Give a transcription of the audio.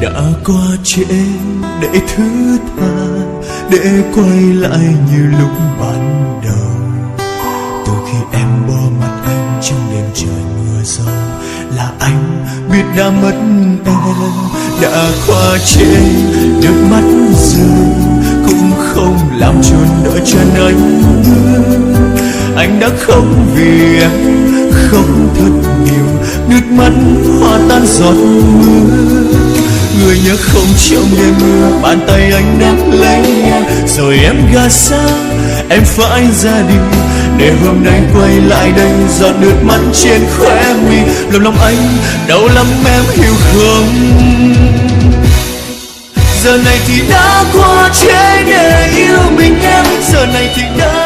đã qua trễ để thứ tha, để quay lại như lúc ban đầu. Từ khi em bỏ mặt anh trong đêm trời mưa rông, là anh biết đã mất em. Đã qua trễ, nước mắt rơi cũng không làm chôn nỗi chân anh. Anh đã khóc vì em, khóc thật nhiều, nước mắt hòa tan giọt mưa. Người nhớ không trong đêm mưa, bàn tay anh nắm lấy em, rồi em gạt xa, em phải ra đi. Để hôm nay quay lại đây, giọt nước mắt trên khóe mi. Lòng anh đau lắm em hiểu không? Giờ này thì đã qua trễ để yêu mình em, giờ này thì đã